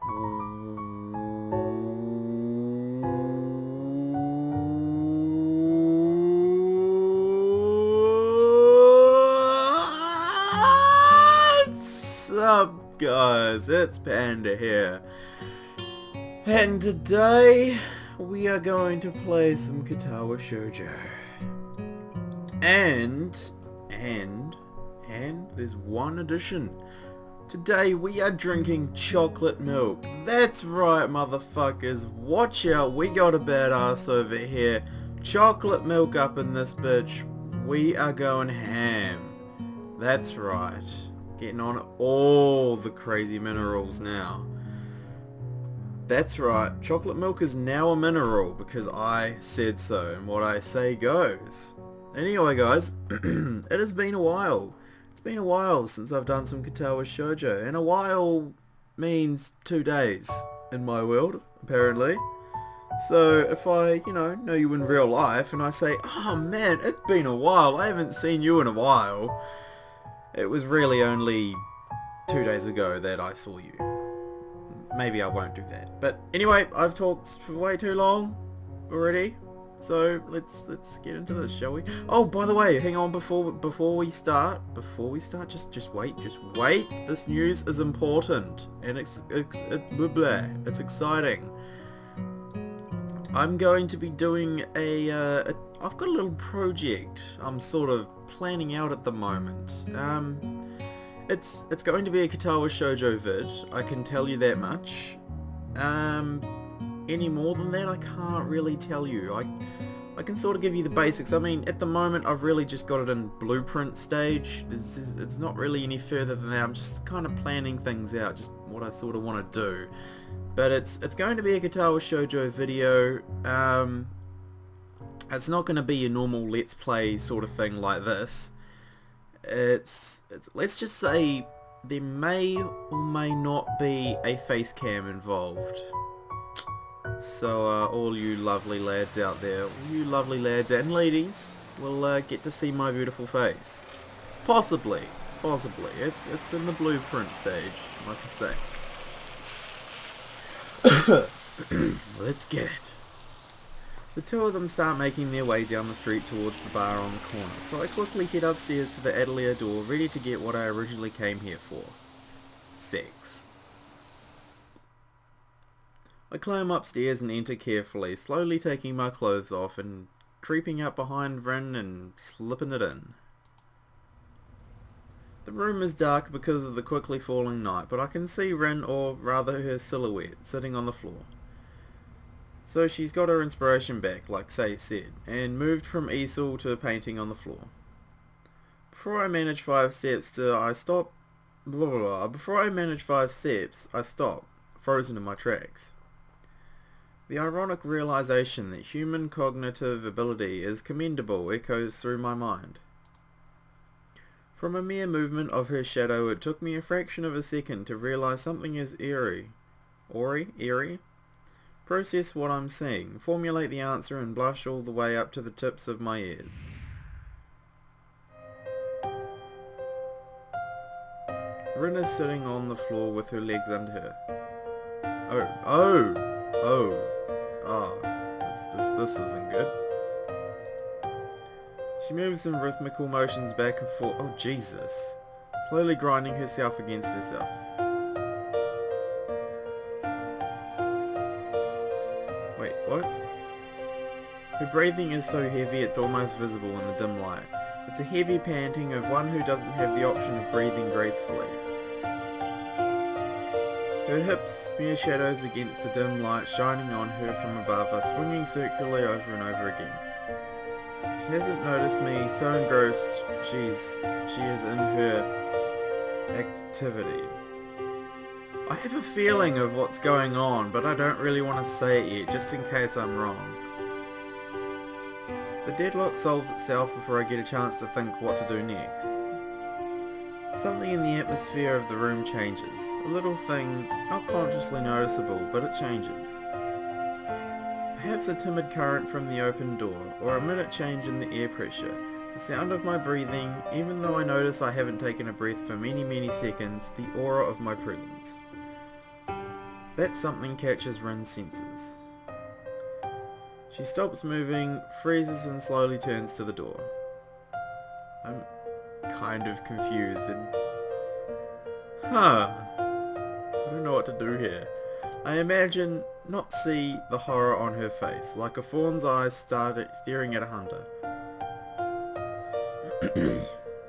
What's up, guys? It's Panda here, and today we are going to play some Katawa Shoujo. And there's one addition. Today we are drinking chocolate milk. That's right, motherfuckers. Watch out, we got a badass over here. Chocolate milk up in this bitch. We are going ham. That's right. Getting on all the crazy minerals now. That's right, chocolate milk is now a mineral because I said so, and what I say goes. Anyway guys, it has been a while. It's been a while since I've done some Katawa Shoujo, and a while means 2 days in my world, apparently. So if I, know you in real life and I say, oh man, it's been a while, I haven't seen you in a while. It was really only 2 days ago that I saw you. Maybe I won't do that. But anyway, I've talked for way too long already. So let's get into this, shall we? Oh, by the way, hang on before we start, just wait. This news is important and it's exciting. I'm going to be doing I've got a little project I'm sort of planning out at the moment. It's going to be a Katawa Shoujo vid, I can tell you that much. Any more than that I can't really tell you. I can sort of give you the basics. I mean, at the moment I've really just got it in blueprint stage. It's not really any further than that. I'm just kind of planning things out, just what I sort of want to do. But it's going to be a Katawa Shoujo video. It's not going to be a normal let's play sort of thing like this. It's let's just say there may or may not be a face cam involved. So all you lovely lads out there, all you lovely lads and ladies will get to see my beautiful face. Possibly. It's in the blueprint stage, like I say. Let's get it. The two of them start making their way down the street towards the bar on the corner, so I quickly head upstairs to the atelier door, ready to get what I originally came here for. Sex. I climb upstairs and enter carefully, slowly taking my clothes off and creeping up behind Rin and slipping it in. The room is dark because of the quickly falling night, but I can see Rin, or rather her silhouette, sitting on the floor. So she's got her inspiration back, like Say said, and moved from easel to painting on the floor. Before I manage 5 steps, I stop, frozen in my tracks. The ironic realization that human cognitive ability is commendable echoes through my mind. From a mere movement of her shadow, it took me a fraction of a second to realize something is eerie. Eerie? Process what I'm seeing, formulate the answer, and blush all the way up to the tips of my ears. Rin is sitting on the floor with her legs under her. This isn't good. She moves in rhythmical motions back and forth. Oh Jesus! Slowly grinding herself against herself. Wait, what? Her breathing is so heavy it's almost visible in the dim light. It's a heavy panting of one who doesn't have the option of breathing gracefully. Her hips mere shadows against the dim light shining on her from above are swinging circularly over and over again. She hasn't noticed me, so engrossed she is in her activity. I have a feeling of what's going on, but I don't really want to say it yet, just in case I'm wrong. The deadlock solves itself before I get a chance to think what to do next. Something in the atmosphere of the room changes. A little thing, not consciously noticeable, but it changes. Perhaps a timid current from the open door, or a minute change in the air pressure. The sound of my breathing, even though I notice I haven't taken a breath for many seconds, the aura of my presence. That something catches Rin's senses. She stops moving, freezes and slowly turns to the door. I'm kind of confused and... I don't know what to do here. I imagine, not see, the horror on her face, like a fawn's eyes staring at a hunter.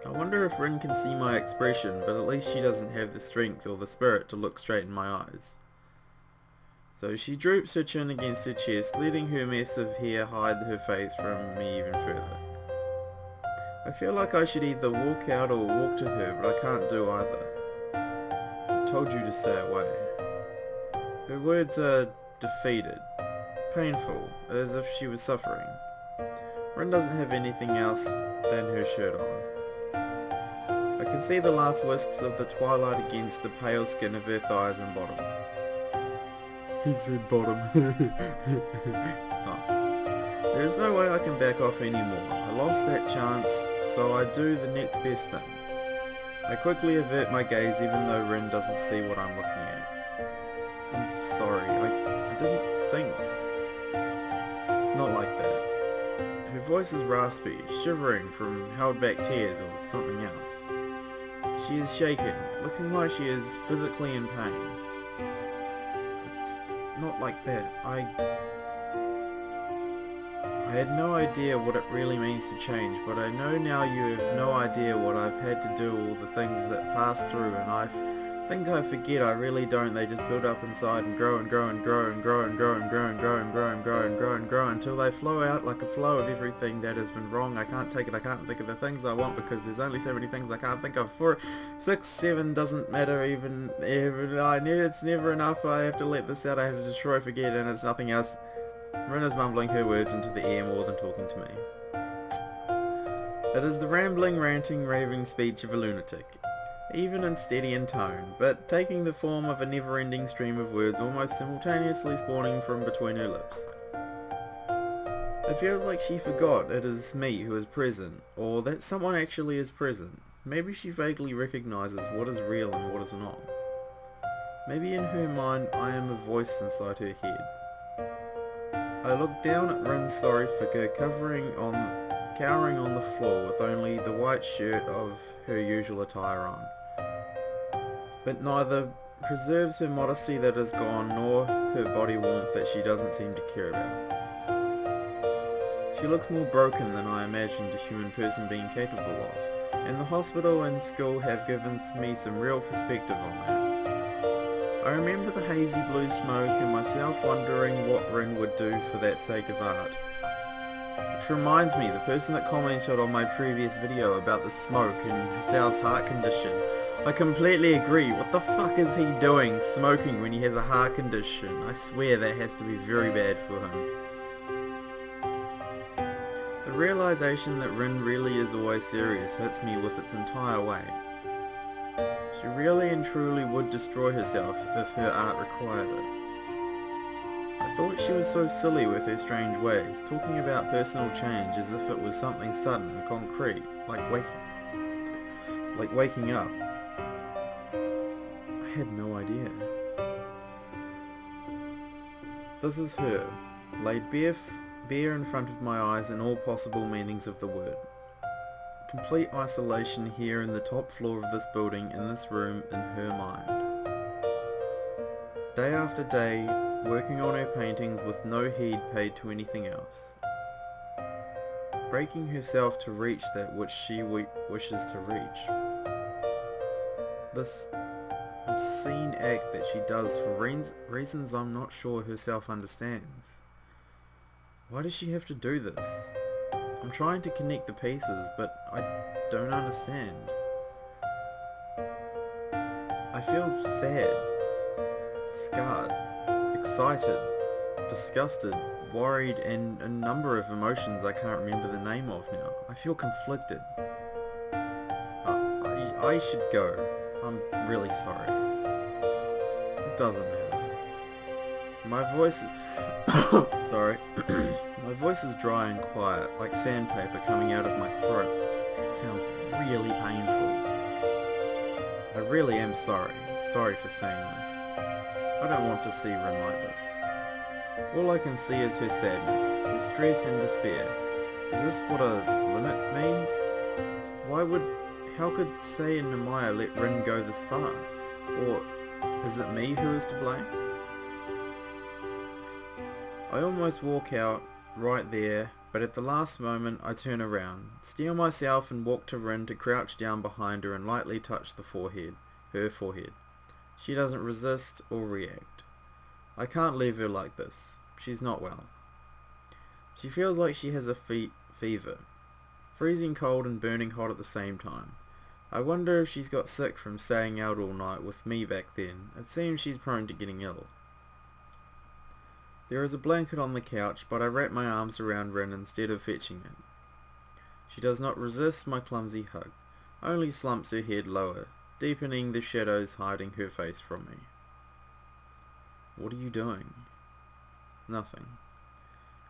I wonder if Rin can see my expression, but at least she doesn't have the strength or the spirit to look straight in my eyes. So she droops her chin against her chest, letting her mess of hair hide her face from me even further. I feel like I should either walk out or walk to her, but I can't do either. I told you to stay away. Her words are defeated, painful, as if she was suffering. Rin doesn't have anything else than her shirt on. I can see the last wisps of the twilight against the pale skin of her thighs and bottom. He said bottom. Oh. There is no way I can back off anymore. I lost that chance, so I do the next best thing. I quickly avert my gaze even though Rin doesn't see what I'm looking at. I'm sorry, I didn't think. It's not like that. Her voice is raspy, shivering from held back tears or something else. She is shaking, looking like she is physically in pain. Not like that. I had no idea what it really means to change, but I know now you have no idea what I've had to do, all the things that pass through, and I think I forget. I really don't. They just build up inside and grow and grow and grow and grow and grow and grow and grow and grow and grow and grow and grow until they flow out like a flow of everything that has been wrong. I can't take it. I can't think of the things I want because there's only so many things I can't think of. 4, 6, 7 doesn't matter even. I knew it's never enough. I have to let this out. I have to destroy, forget, and it's nothing else. Rin is mumbling her words into the air more than talking to me. It is the rambling, ranting, raving speech of a lunatic. Even and steady in tone, but taking the form of a never-ending stream of words almost simultaneously spawning from between her lips. It feels like she forgot it is me who is present, or that someone actually is present. Maybe she vaguely recognizes what is real and what is not. Maybe in her mind I am a voice inside her head. I look down at Rin's sorry figure cowering on the floor with only the white shirt of her usual attire on. But neither preserves her modesty that is gone, nor her body warmth that she doesn't seem to care about. She looks more broken than I imagined a human person being capable of, and the hospital and school have given me some real perspective on that. I remember the hazy blue smoke and myself wondering what Rin would do for that sake of art. Which reminds me, the person that commented on my previous video about the smoke and Hisao's heart condition, I completely agree. What the fuck is he doing smoking when he has a heart condition? I swear that has to be very bad for him. The realization that Rin really is always serious hits me with its entire weight. She really and truly would destroy herself if her art required it. I thought she was so silly with her strange ways, talking about personal change as if it was something sudden and concrete, like waking up. I had no idea. This is her, laid bare in front of my eyes in all possible meanings of the word. Complete isolation here in the top floor of this building, in this room, in her mind. Day after day, working on her paintings with no heed paid to anything else. Breaking herself to reach that which she wishes to reach. This obscene act that she does for reasons I'm not sure herself understands. Why does she have to do this? I'm trying to connect the pieces, but I don't understand. I feel sad, scarred, excited, disgusted, worried, and a number of emotions I can't remember the name of now. I feel conflicted. I should go. I'm really sorry. It doesn't matter. My voice... sorry. My voice is dry and quiet, like sandpaper coming out of my throat. It sounds really painful. I really am sorry. Sorry for saying this. I don't want to see Rin like this. All I can see is her sadness, her stress and despair. Is this what a limit means? How could Sei and Namaya let Rin go this far? Or is it me who is to blame? I almost walk out right there, but at the last moment I turn around, steel myself and walk to Rin to crouch down behind her and lightly touch her forehead. She doesn't resist or react. I can't leave her like this. She's not well. She feels like she has a fever. Freezing cold and burning hot at the same time. I wonder if she's got sick from staying out all night with me back then. It seems she's prone to getting ill. There is a blanket on the couch, but I wrap my arms around Rin instead of fetching it. She does not resist my clumsy hug, only slumps her head lower, deepening the shadows hiding her face from me. What are you doing? Nothing.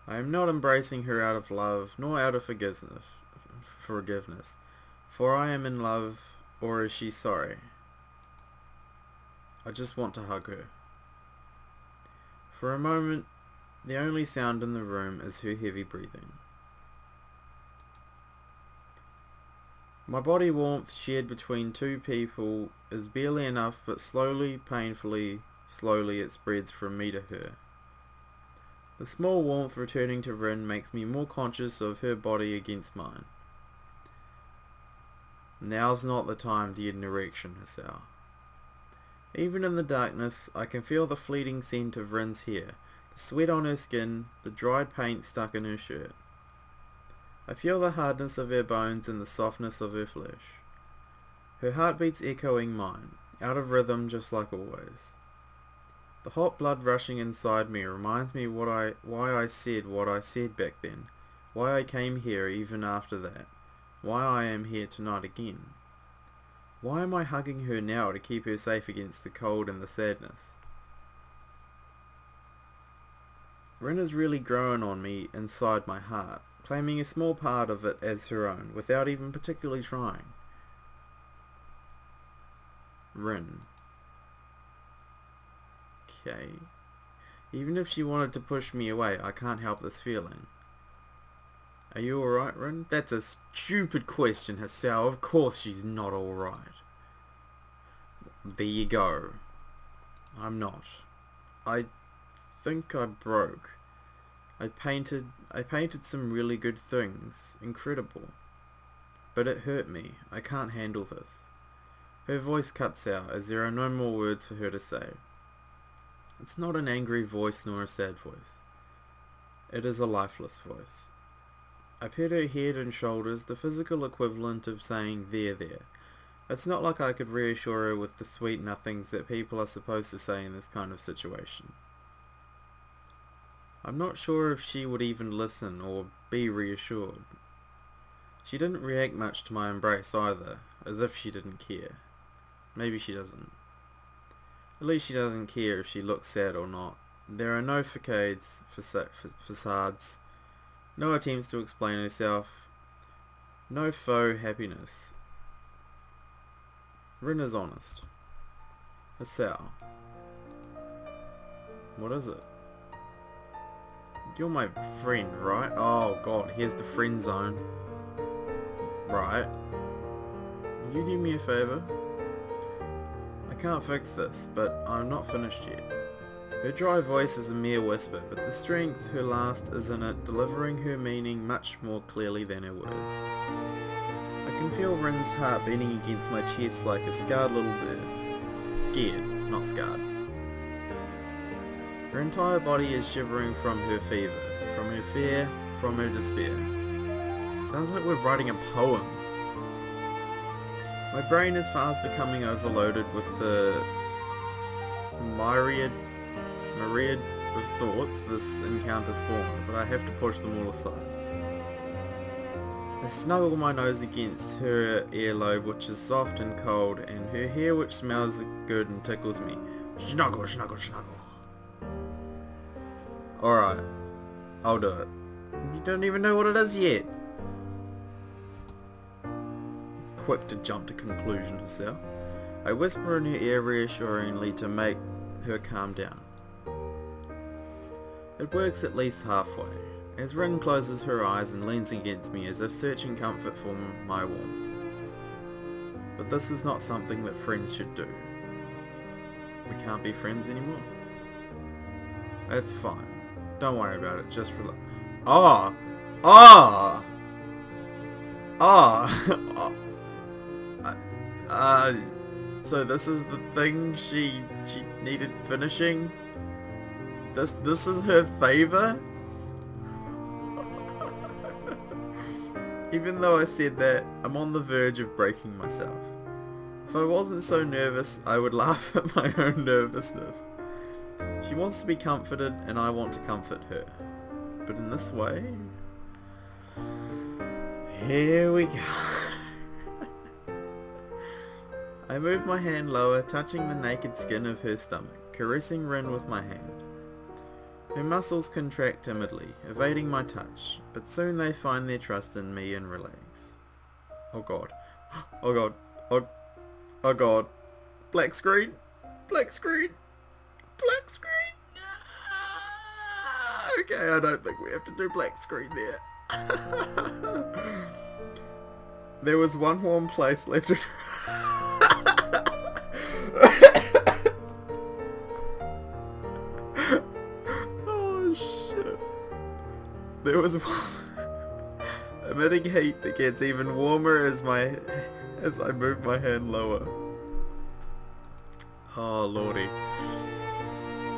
I am not embracing her out of love, nor out of forgiveness, for I am in love, or is she sorry? I just want to hug her. For a moment, the only sound in the room is her heavy breathing. My body warmth shared between two people is barely enough, but slowly it spreads from me to her. The small warmth returning to Rin makes me more conscious of her body against mine. Now's not the time to get an erection, Hisao. Even in the darkness, I can feel the fleeting scent of Rin's hair, the sweat on her skin, the dried paint stuck in her shirt. I feel the hardness of her bones and the softness of her flesh. Her heartbeats echoing mine, out of rhythm just like always. The hot blood rushing inside me reminds me why I said what I said back then, why I came here even after that, why I am here tonight again. Why am I hugging her now to keep her safe against the cold and the sadness? Rin has really grown on me inside my heart, claiming a small part of it as her own, without even particularly trying. Rin. Okay. Even if she wanted to push me away, I can't help this feeling. Are you alright, Rin? That's a stupid question, Hisao. Of course she's not alright. There you go. I'm not. I think I broke. I painted some really good things. Incredible. But it hurt me. I can't handle this. Her voice cuts out as there are no more words for her to say. It's not an angry voice nor a sad voice. It is a lifeless voice. I pet her head and shoulders, the physical equivalent of saying there. It's not like I could reassure her with the sweet nothings that people are supposed to say in this kind of situation. I'm not sure if she would even listen or be reassured. She didn't react much to my embrace either, as if she didn't care. Maybe she doesn't. At least she doesn't care if she looks sad or not. There are no facades, facades, no attempts to explain herself, no faux happiness. Rin is honest. Hisao. What is it? You're my friend, right? Oh god, here's the friend zone. Right. Will you do me a favour? I can't fix this, but I'm not finished yet. Her dry voice is a mere whisper, but the strength her last is in it, delivering her meaning much more clearly than her words. I can feel Rin's heart beating against my chest like a scarred little bird. Scared, not scarred. Her entire body is shivering from her fever, from her fear, from her despair. Sounds like we're writing a poem. My brain is fast becoming overloaded with the myriad of thoughts this encounter spawned, but I have to push them all aside. I snuggle my nose against her earlobe, which is soft and cold, and her hair, which smells good and tickles me. Snuggle, snuggle, snuggle. Alright, I'll do it. You don't even know what it is yet. Quick to jump to conclusion herself. I whisper in her ear reassuringly to make her calm down. It works at least halfway, as Rin closes her eyes and leans against me as if searching comfort for my warmth. But this is not something that friends should do. We can't be friends anymore. It's fine. Don't worry about it, just relax. So this is the thing she needed finishing? This is her favor? Even though I said that, I'm on the verge of breaking myself. If I wasn't so nervous, I would laugh at my own nervousness. She wants to be comforted, and I want to comfort her. But in this way... Here we go. I move my hand lower, touching the naked skin of her stomach, caressing Rin with my hand. Her muscles contract timidly, evading my touch, but soon they find their trust in me and relax. Oh god. Oh god. Oh god. Black screen. Black screen. Black screen. Okay, I don't think we have to do black screen there. There was one warm place left. Oh shit. There was one emitting heat that gets even warmer as I move my hand lower. Oh lordy.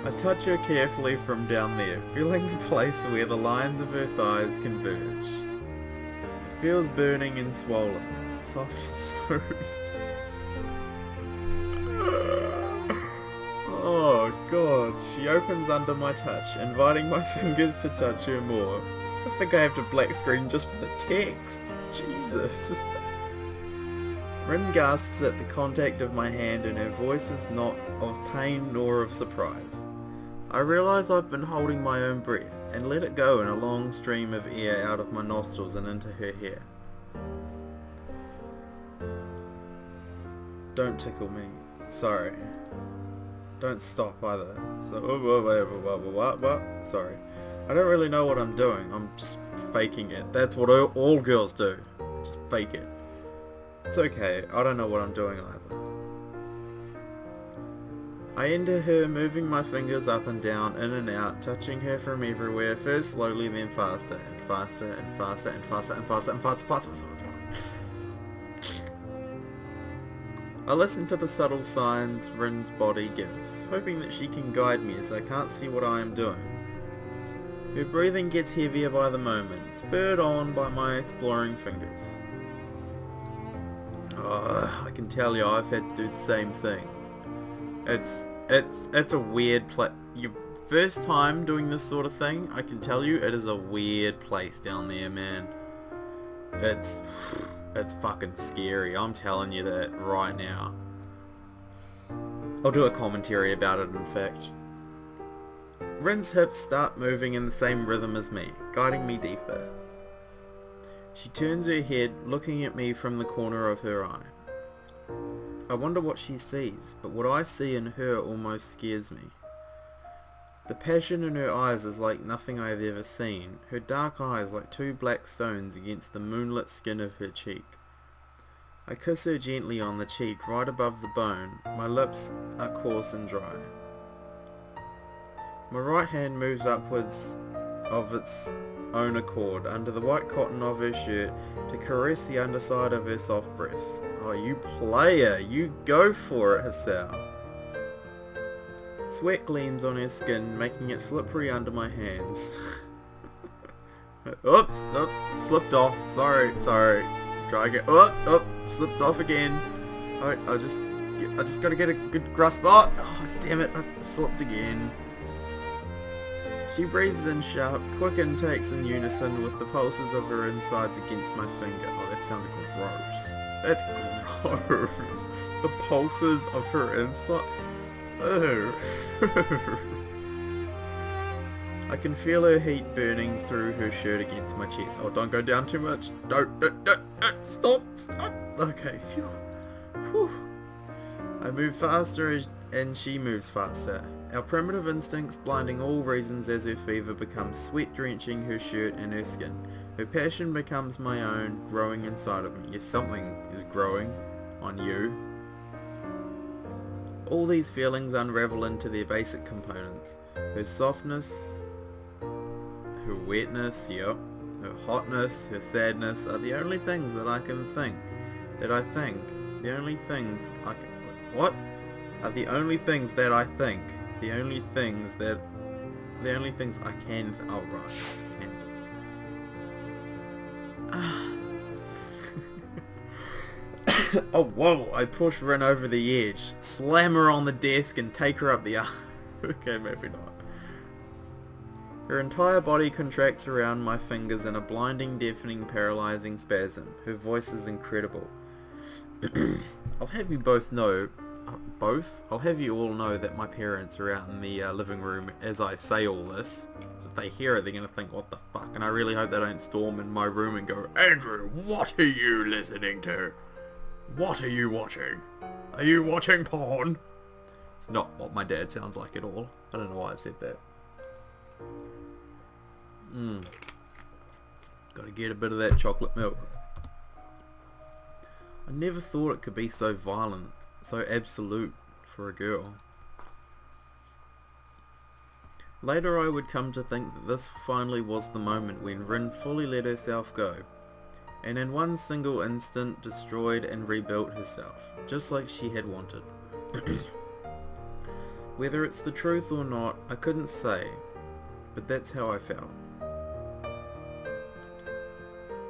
I touch her carefully from down there, feeling the place where the lines of her thighs converge. It feels burning and swollen, soft and smooth. Oh god, she opens under my touch, inviting my fingers to touch her more. I think I have to black screen just for the text. Jesus. Rin gasps at the contact of my hand and her voice is not of pain nor of surprise. I realise I've been holding my own breath and let it go in a long stream of air out of my nostrils and into her hair. Don't tickle me. Sorry. Don't stop either. So, what? Sorry. I don't really know what I'm doing. I'm just faking it. That's what all girls do. They just fake it. It's okay. I don't know what I'm doing either. I enter her, moving my fingers up and down, in and out, touching her from everywhere, first slowly, then faster, and faster, and faster, and faster, and faster, and faster. I listen to the subtle signs Rin's body gives, hoping that she can guide me as I can't see what I am doing. Her breathing gets heavier by the moment, spurred on by my exploring fingers. I can tell you I've had to do the same thing. It's a weird place. Your first time doing this sort of thing, I can tell you it is a weird place down there, man. It's fucking scary. I'm telling you that right now. I'll do a commentary about it, in fact. Rin's hips start moving in the same rhythm as me, guiding me deeper. She turns her head, looking at me from the corner of her eye. I wonder what she sees, but what I see in her almost scares me. The passion in her eyes is like nothing I have ever seen, her dark eyes like two black stones against the moonlit skin of her cheek. I kiss her gently on the cheek right above the bone, my lips are coarse and dry. My right hand moves upwards of its own accord under the white cotton of her shirt to caress the underside of her soft breast. Oh, you player! You go for it, Hisao! Sweat gleams on her skin, making it slippery under my hands. Oops, slipped off. Sorry. Try again. Slipped off again. I just gotta get a good grasp. Oh, damn it! I slipped again. She breathes in sharp, quick intakes in unison with the pulses of her insides against my finger. Oh, that sounds gross. That's gross. The pulses of her inside. Ugh. I can feel her heat burning through her shirt against my chest. Oh, don't go down too much. Don't. Stop. Okay, phew. Whew. I move faster and she moves faster. Our primitive instincts blinding all reasons as her fever becomes sweat drenching her shirt and her skin. Her passion becomes my own, growing inside of me. Yes, something is growing on you. All these feelings unravel into their basic components. Her softness, her wetness, yep, her hotness, her sadness are the only things that I can think. The only things I can... What? Are the only things that I think. The only things I can... Oh, right. Oh, whoa, I push Rin over the edge, slam her on the desk and take her up the arm. Okay, maybe not. Her entire body contracts around my fingers in a blinding, deafening, paralyzing spasm. Her voice is incredible. I'll have you both know... I'll have you all know that my parents are out in the living room as I say all this. So if they hear it, they're going to think, what the fuck? And I really hope they don't storm in my room and go, Andrew, what are you listening to? What are you watching? Are you watching porn? It's not what my dad sounds like at all. I don't know why I said that. Gotta get a bit of that chocolate milk. I never thought it could be so violent, so absolute for a girl. Later I would come to think that this finally was the moment when Rin fully let herself go, and in one single instant destroyed and rebuilt herself, just like she had wanted. Whether it's the truth or not, I couldn't say, but that's how I felt.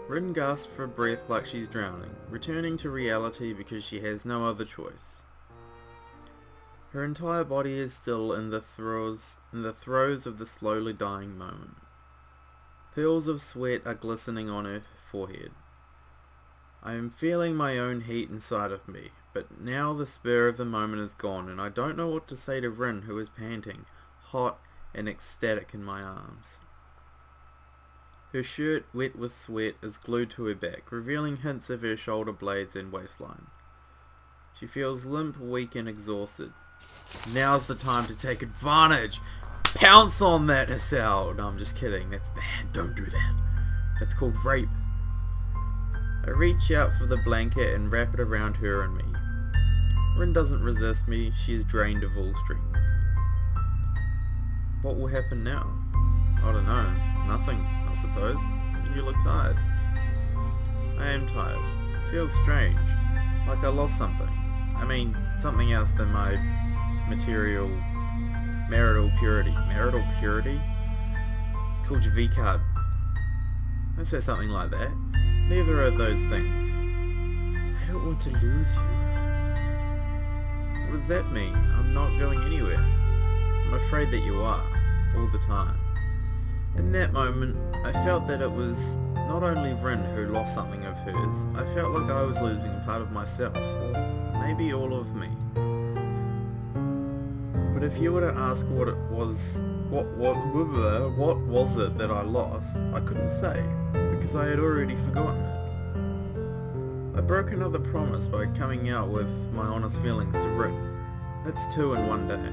Rin gasps for breath like she's drowning, returning to reality because she has no other choice. Her entire body is still in the throes of the slowly dying moment. Pearls of sweat are glistening on her forehead. I am feeling my own heat inside of me, but now the spur of the moment is gone and I don't know what to say to Rin, who is panting, hot and ecstatic in my arms. Her shirt, wet with sweat, is glued to her back, revealing hints of her shoulder blades and waistline. She feels limp, weak and exhausted. Now's the time to take advantage! Pounce on that, Hisao! No, I'm just kidding. That's bad. Don't do that. That's called rape. I reach out for the blanket and wrap it around her and me. Rin doesn't resist me. She is drained of all strength. What will happen now? I don't know. Nothing, I suppose. You look tired. I am tired. It feels strange. Like I lost something. I mean, something else than my marital purity. Marital purity? It's called your V-card. Don't say something like that. Neither are those things. I don't want to lose you. What does that mean? I'm not going anywhere. I'm afraid that you are. All the time. In that moment, I felt that it was not only Rin who lost something of hers. I felt like I was losing a part of myself, or maybe all of me. But if you were to ask what it was, what was it that I lost, I couldn't say, because I had already forgotten it. I broke another promise by coming out with my honest feelings to Rin. That's 2 in one day.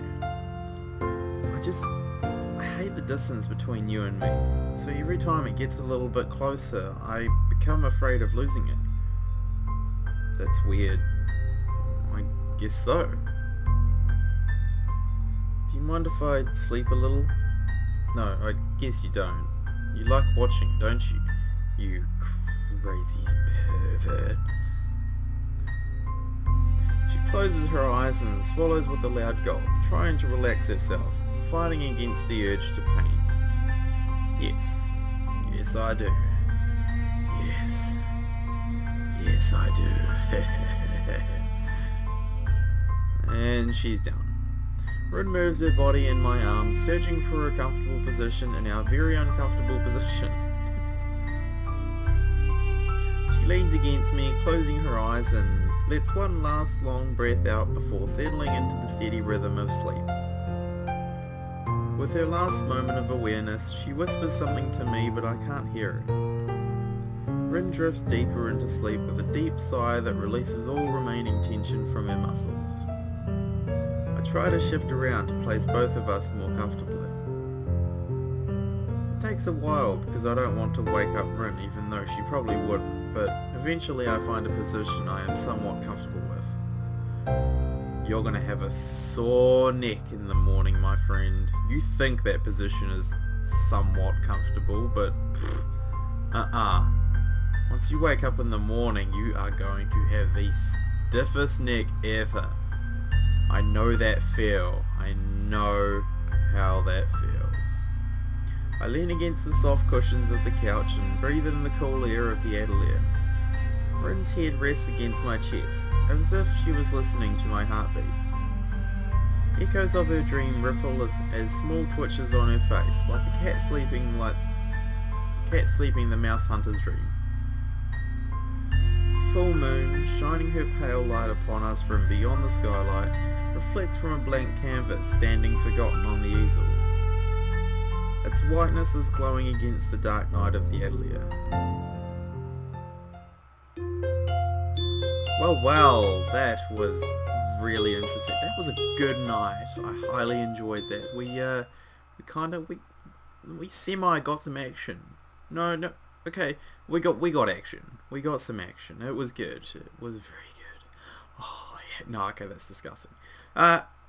I hate the distance between you and me, so every time it gets a little bit closer, I become afraid of losing it. That's weird. I guess so. Do you mind if I sleep a little? No, I guess you don't. You like watching, don't you? You crazy pervert. She closes her eyes and swallows with a loud gulp, trying to relax herself, fighting against the urge to pain. Yes. Yes, I do. Yes. Yes, I do. And she's down. Rin moves her body in my arms, searching for a comfortable position in our very uncomfortable position. She leans against me, closing her eyes, and lets one last long breath out before settling into the steady rhythm of sleep. With her last moment of awareness, she whispers something to me, but I can't hear it. Rin drifts deeper into sleep with a deep sigh that releases all remaining tension from her muscles. I try to shift around to place both of us more comfortably. It takes a while because I don't want to wake up Rin, even though she probably wouldn't, but eventually I find a position I am somewhat comfortable with. You're gonna have a sore neck in the morning, my friend. You think that position is somewhat comfortable, but once you wake up in the morning, you are going to have the stiffest neck ever. I know that feel. I know how that feels. I lean against the soft cushions of the couch and breathe in the cool air of the atelier. Rin's head rests against my chest, as if she was listening to my heartbeats. Echoes of her dream ripple as small twitches on her face, like a cat sleeping the mouse hunter's dream. The full moon, shining her pale light upon us from beyond the skylight, reflects from a blank canvas standing forgotten on the easel. Its whiteness is glowing against the dark night of the atelier. Well, that was really interesting. That was a good night. I highly enjoyed that. We semi got some action. No, okay, we got action. We got some action. It was good. It was very good. Oh, yeah. No, okay, that's disgusting.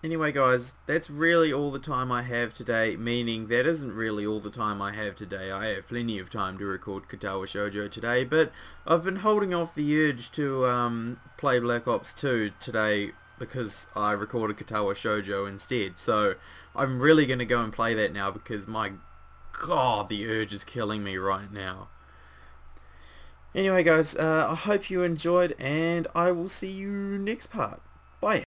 Anyway guys, that's really all the time I have today, meaning that isn't really all the time I have today. I have plenty of time to record Katawa Shoujo today, but I've been holding off the urge to play Black Ops 2 today because I recorded Katawa Shoujo instead, so I'm really going to go and play that now because my god, the urge is killing me right now. Anyway guys, I hope you enjoyed and I will see you next part. Bye.